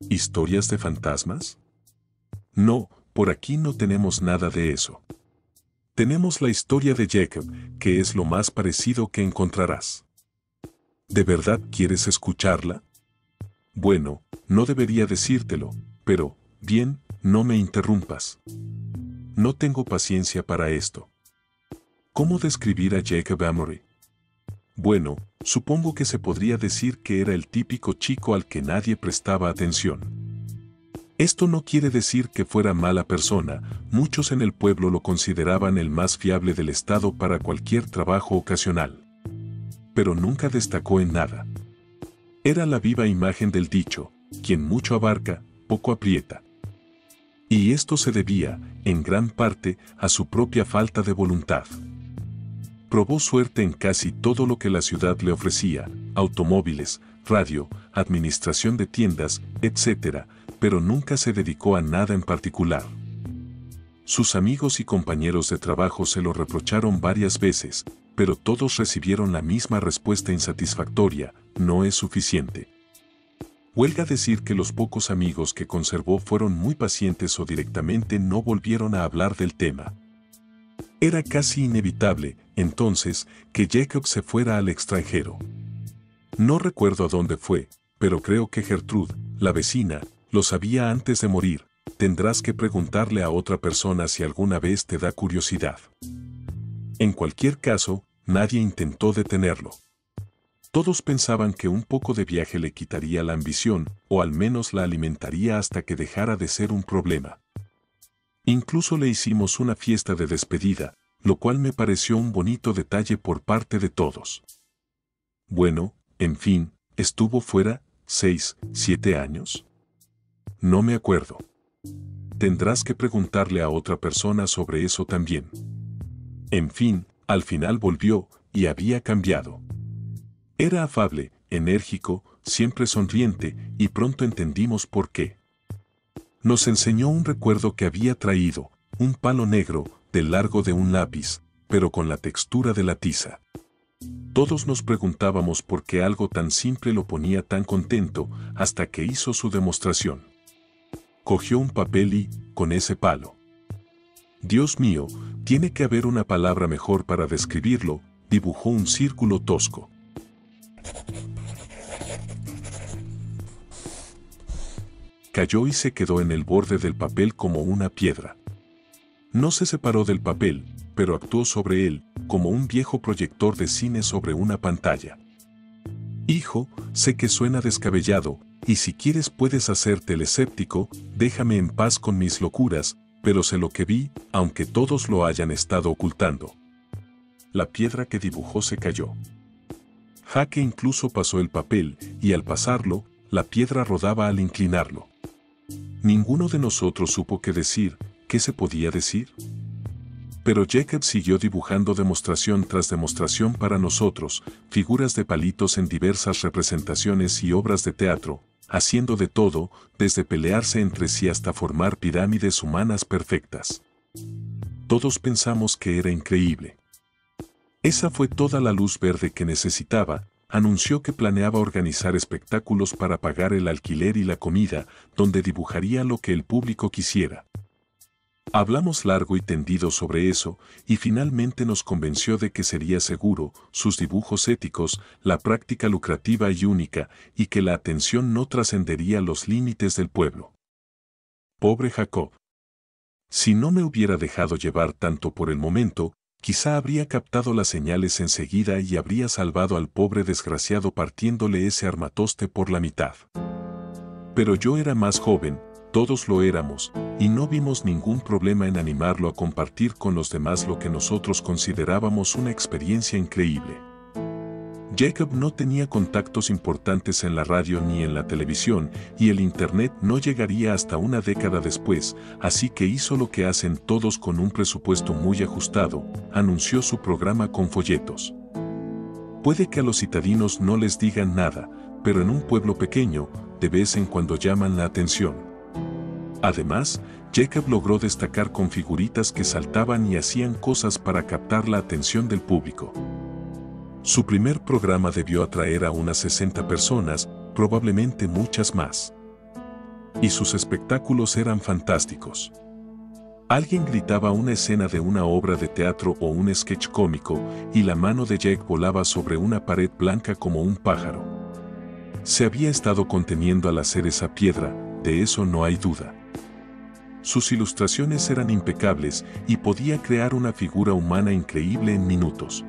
¿Historias de fantasmas? No, por aquí no tenemos nada de eso. Tenemos la historia de Jacob, que es lo más parecido que encontrarás. ¿De verdad quieres escucharla? Bueno, no debería decírtelo, pero, bien, no me interrumpas. No tengo paciencia para esto. ¿Cómo describir a Jacob Amory? Bueno, supongo que se podría decir que era el típico chico al que nadie prestaba atención. Esto no quiere decir que fuera mala persona, muchos en el pueblo lo consideraban el más fiable del estado para cualquier trabajo ocasional. Pero nunca destacó en nada. Era la viva imagen del dicho, quien mucho abarca, poco aprieta. Y esto se debía, en gran parte, a su propia falta de voluntad. Probó suerte en casi todo lo que la ciudad le ofrecía, automóviles, radio, administración de tiendas, etc., pero nunca se dedicó a nada en particular. Sus amigos y compañeros de trabajo se lo reprocharon varias veces, pero todos recibieron la misma respuesta insatisfactoria: no es suficiente. Huelga decir que los pocos amigos que conservó fueron muy pacientes o directamente no volvieron a hablar del tema. Era casi inevitable, entonces, que Jacob se fuera al extranjero. No recuerdo a dónde fue, pero creo que Gertrude, la vecina, lo sabía antes de morir. Tendrás que preguntarle a otra persona si alguna vez te da curiosidad. En cualquier caso, nadie intentó detenerlo. Todos pensaban que un poco de viaje le quitaría la ambición, o al menos la alimentaría hasta que dejara de ser un problema. Incluso le hicimos una fiesta de despedida, lo cual me pareció un bonito detalle por parte de todos. Bueno, en fin, estuvo fuera, 6, 7 años. No me acuerdo. Tendrás que preguntarle a otra persona sobre eso también. En fin, al final volvió, y había cambiado. Era afable, enérgico, siempre sonriente, y pronto entendimos por qué. Nos enseñó un recuerdo que había traído, un palo negro, del largo de un lápiz, pero con la textura de la tiza. Todos nos preguntábamos por qué algo tan simple lo ponía tan contento, hasta que hizo su demostración. Cogió un papel y, con ese palo. Dios mío, tiene que haber una palabra mejor para describirlo, dibujó un círculo tosco. Cayó y se quedó en el borde del papel como una piedra. No se separó del papel, pero actuó sobre él, como un viejo proyector de cine sobre una pantalla. Hijo, sé que suena descabellado, y si quieres puedes hacerte el escéptico, déjame en paz con mis locuras, pero sé lo que vi, aunque todos lo hayan estado ocultando. La piedra que dibujó se cayó. Jaque incluso pasó el papel, y al pasarlo, la piedra rodaba al inclinarlo. Ninguno de nosotros supo qué decir, qué se podía decir. Pero Jacob siguió dibujando demostración tras demostración para nosotros, figuras de palitos en diversas representaciones y obras de teatro, haciendo de todo, desde pelearse entre sí hasta formar pirámides humanas perfectas. Todos pensamos que era increíble. Esa fue toda la luz verde que necesitaba. Anunció que planeaba organizar espectáculos para pagar el alquiler y la comida, donde dibujaría lo que el público quisiera. Hablamos largo y tendido sobre eso, y finalmente nos convenció de que sería seguro, sus dibujos éticos, la práctica lucrativa y única, y que la atención no trascendería los límites del pueblo. Pobre Jacob. Si no me hubiera dejado llevar tanto por el momento, quizá habría captado las señales enseguida y habría salvado al pobre desgraciado partiéndole ese armatoste por la mitad. Pero yo era más joven, todos lo éramos, y no vimos ningún problema en animarlo a compartir con los demás lo que nosotros considerábamos una experiencia increíble. Jacob no tenía contactos importantes en la radio ni en la televisión, y el internet no llegaría hasta una década después, así que hizo lo que hacen todos con un presupuesto muy ajustado, anunció su programa con folletos. Puede que a los citadinos no les digan nada, pero en un pueblo pequeño, de vez en cuando llaman la atención. Además, Jacob logró destacar con figuritas que saltaban y hacían cosas para captar la atención del público. Su primer programa debió atraer a unas 60 personas, probablemente muchas más. Y sus espectáculos eran fantásticos. Alguien gritaba una escena de una obra de teatro o un sketch cómico, y la mano de Jake volaba sobre una pared blanca como un pájaro. Se había estado conteniendo al hacer esa piedra, de eso no hay duda. Sus ilustraciones eran impecables y podía crear una figura humana increíble en minutos.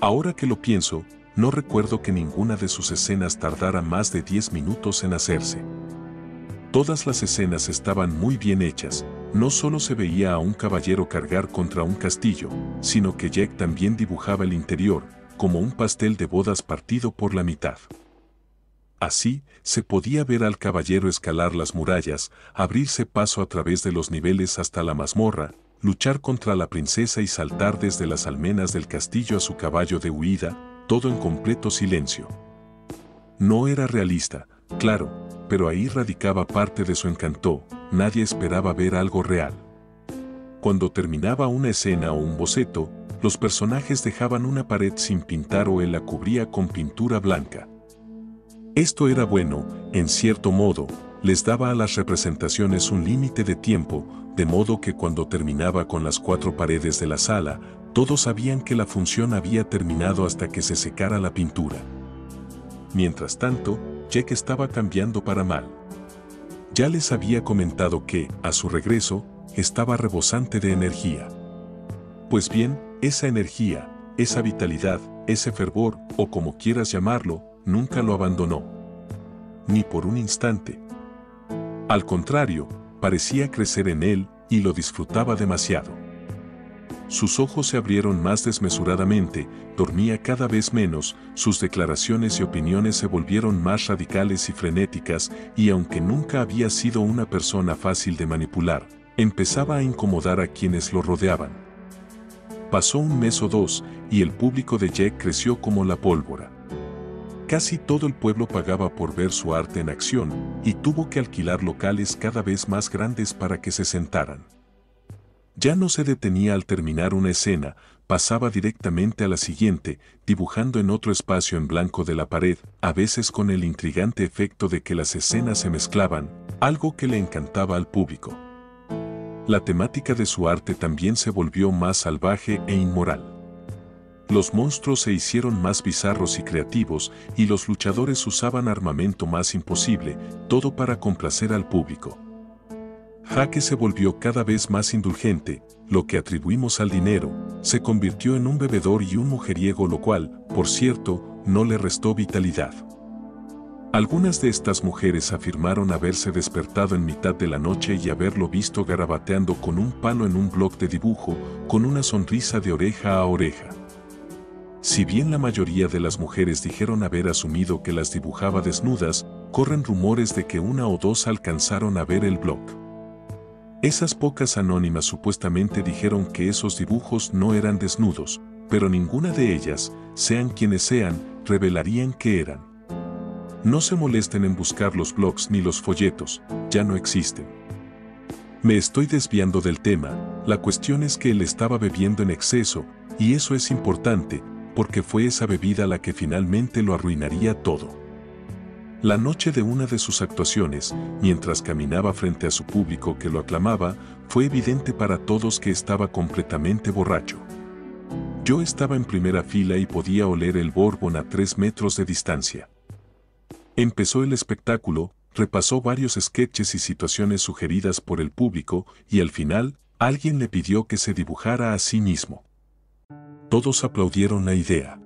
Ahora que lo pienso, no recuerdo que ninguna de sus escenas tardara más de 10 minutos en hacerse. Todas las escenas estaban muy bien hechas, no solo se veía a un caballero cargar contra un castillo, sino que Jack también dibujaba el interior, como un pastel de bodas partido por la mitad. Así, se podía ver al caballero escalar las murallas, abrirse paso a través de los niveles hasta la mazmorra, luchar contra la princesa y saltar desde las almenas del castillo a su caballo de huida, todo en completo silencio. No era realista, claro, pero ahí radicaba parte de su encanto, nadie esperaba ver algo real. Cuando terminaba una escena o un boceto, los personajes dejaban una pared sin pintar o él la cubría con pintura blanca. Esto era bueno, en cierto modo, les daba a las representaciones un límite de tiempo, de modo que cuando terminaba con las 4 paredes de la sala, todos sabían que la función había terminado hasta que se secara la pintura. Mientras tanto, Jack estaba cambiando para mal. Ya les había comentado que, a su regreso, estaba rebosante de energía. Pues bien, esa energía, esa vitalidad, ese fervor, o como quieras llamarlo, nunca lo abandonó. Ni por un instante. Al contrario, parecía crecer en él, y lo disfrutaba demasiado. Sus ojos se abrieron más desmesuradamente, dormía cada vez menos, sus declaraciones y opiniones se volvieron más radicales y frenéticas, y aunque nunca había sido una persona fácil de manipular, empezaba a incomodar a quienes lo rodeaban. Pasó un mes o dos, y el público de Jack creció como la pólvora. Casi todo el pueblo pagaba por ver su arte en acción, y tuvo que alquilar locales cada vez más grandes para que se sentaran. Ya no se detenía al terminar una escena, pasaba directamente a la siguiente, dibujando en otro espacio en blanco de la pared, a veces con el intrigante efecto de que las escenas se mezclaban, algo que le encantaba al público. La temática de su arte también se volvió más salvaje e inmoral. Los monstruos se hicieron más bizarros y creativos, y los luchadores usaban armamento más imposible, todo para complacer al público. Jake se volvió cada vez más indulgente, lo que atribuimos al dinero, se convirtió en un bebedor y un mujeriego, lo cual, por cierto, no le restó vitalidad. Algunas de estas mujeres afirmaron haberse despertado en mitad de la noche y haberlo visto garabateando con un palo en un bloc de dibujo, con una sonrisa de oreja a oreja. Si bien la mayoría de las mujeres dijeron haber asumido que las dibujaba desnudas, corren rumores de que 1 o 2 alcanzaron a ver el bloc. Esas pocas anónimas supuestamente dijeron que esos dibujos no eran desnudos, pero ninguna de ellas, sean quienes sean, revelarían qué eran. No se molesten en buscar los blogs ni los folletos, ya no existen. Me estoy desviando del tema, la cuestión es que él estaba bebiendo en exceso, y eso es importante, porque fue esa bebida la que finalmente lo arruinaría todo. La noche de una de sus actuaciones, mientras caminaba frente a su público que lo aclamaba, fue evidente para todos que estaba completamente borracho. Yo estaba en primera fila y podía oler el bourbon a 3 metros de distancia. Empezó el espectáculo, repasó varios sketches y situaciones sugeridas por el público, y al final, alguien le pidió que se dibujara a sí mismo. Todos aplaudieron la idea.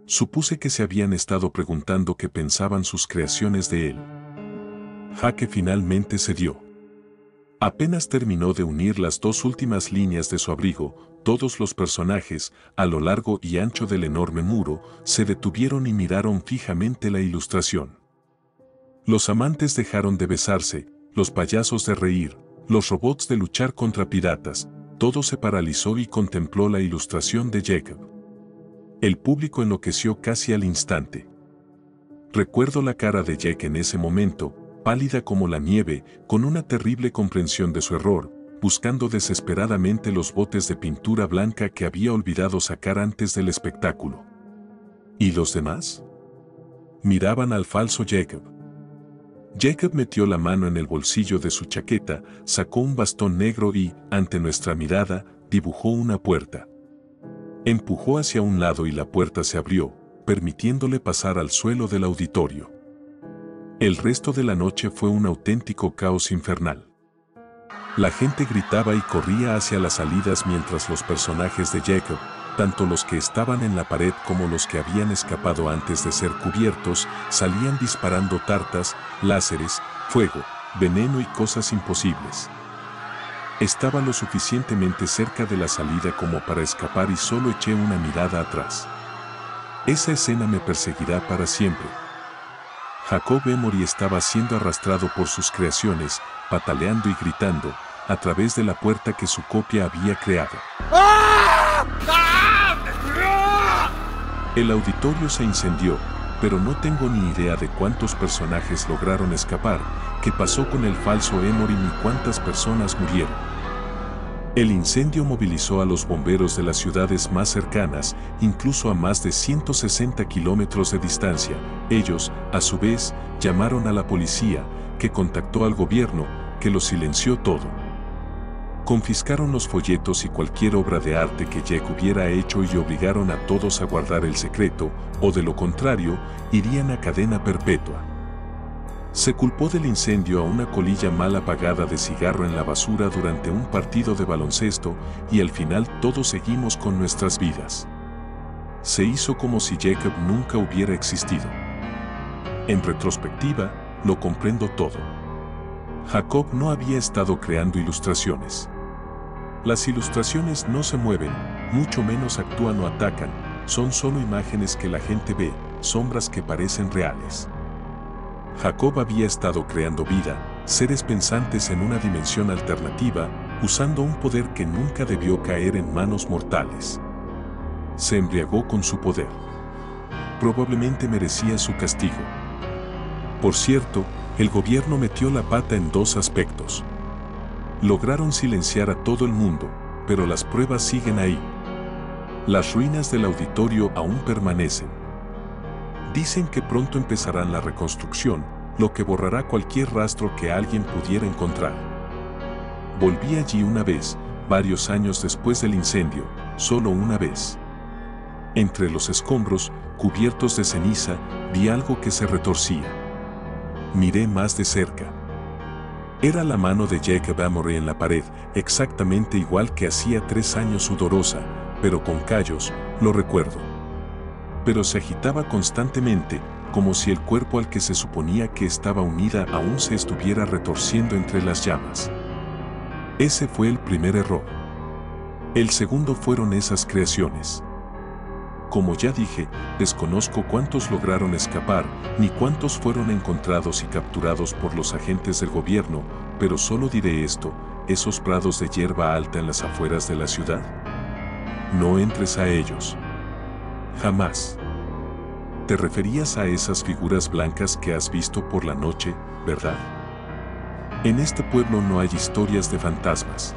Supuse que se habían estado preguntando qué pensaban sus creaciones de él. Jake finalmente cedió. Apenas terminó de unir las 2 últimas líneas de su abrigo, todos los personajes, a lo largo y ancho del enorme muro, se detuvieron y miraron fijamente la ilustración. Los amantes dejaron de besarse, los payasos de reír, los robots de luchar contra piratas, todo se paralizó y contempló la ilustración de Jacob. El público enloqueció casi al instante. Recuerdo la cara de Jack en ese momento, pálida como la nieve, con una terrible comprensión de su error, buscando desesperadamente los botes de pintura blanca que había olvidado sacar antes del espectáculo. ¿Y los demás? Miraban al falso Jacob. Jacob metió la mano en el bolsillo de su chaqueta, sacó un bastón negro y, ante nuestra mirada, dibujó una puerta. Empujó hacia un lado y la puerta se abrió, permitiéndole pasar al suelo del auditorio. El resto de la noche fue un auténtico caos infernal. La gente gritaba y corría hacia las salidas mientras los personajes de Jacob, tanto los que estaban en la pared como los que habían escapado antes de ser cubiertos, salían disparando tartas, láseres, fuego, veneno y cosas imposibles. Estaba lo suficientemente cerca de la salida como para escapar y solo eché una mirada atrás. Esa escena me perseguirá para siempre. Jacob Emory estaba siendo arrastrado por sus creaciones, pataleando y gritando, a través de la puerta que su copia había creado. El auditorio se incendió, pero no tengo ni idea de cuántos personajes lograron escapar, qué pasó con el falso Emory ni cuántas personas murieron. El incendio movilizó a los bomberos de las ciudades más cercanas, incluso a más de 160 kilómetros de distancia. Ellos, a su vez, llamaron a la policía, que contactó al gobierno, que lo silenció todo. Confiscaron los folletos y cualquier obra de arte que Jack hubiera hecho y obligaron a todos a guardar el secreto, o de lo contrario, irían a cadena perpetua. Se culpó del incendio a una colilla mal apagada de cigarro en la basura durante un partido de baloncesto y al final todos seguimos con nuestras vidas. Se hizo como si Jacob nunca hubiera existido. En retrospectiva, lo comprendo todo. Jacob no había estado creando ilustraciones. Las ilustraciones no se mueven, mucho menos actúan o atacan, son solo imágenes que la gente ve, sombras que parecen reales. Jacob había estado creando vida, seres pensantes en una dimensión alternativa, usando un poder que nunca debió caer en manos mortales. Se embriagó con su poder. Probablemente merecía su castigo. Por cierto, el gobierno metió la pata en dos aspectos. Lograron silenciar a todo el mundo, pero las pruebas siguen ahí. Las ruinas del auditorio aún permanecen. Dicen que pronto empezarán la reconstrucción, lo que borrará cualquier rastro que alguien pudiera encontrar. Volví allí una vez, varios años después del incendio, solo una vez. Entre los escombros, cubiertos de ceniza, vi algo que se retorcía. Miré más de cerca. Era la mano de Jacob Emory en la pared, exactamente igual que hacía 3 años sudorosa, pero con callos, lo recuerdo. Pero se agitaba constantemente, como si el cuerpo al que se suponía que estaba unida aún se estuviera retorciendo entre las llamas. Ese fue el primer error. El segundo fueron esas creaciones. Como ya dije, desconozco cuántos lograron escapar, ni cuántos fueron encontrados y capturados por los agentes del gobierno, pero solo diré esto, esos prados de hierba alta en las afueras de la ciudad. No entres a ellos. Jamás. Te referías a esas figuras blancas que has visto por la noche, ¿verdad? En este pueblo no hay historias de fantasmas.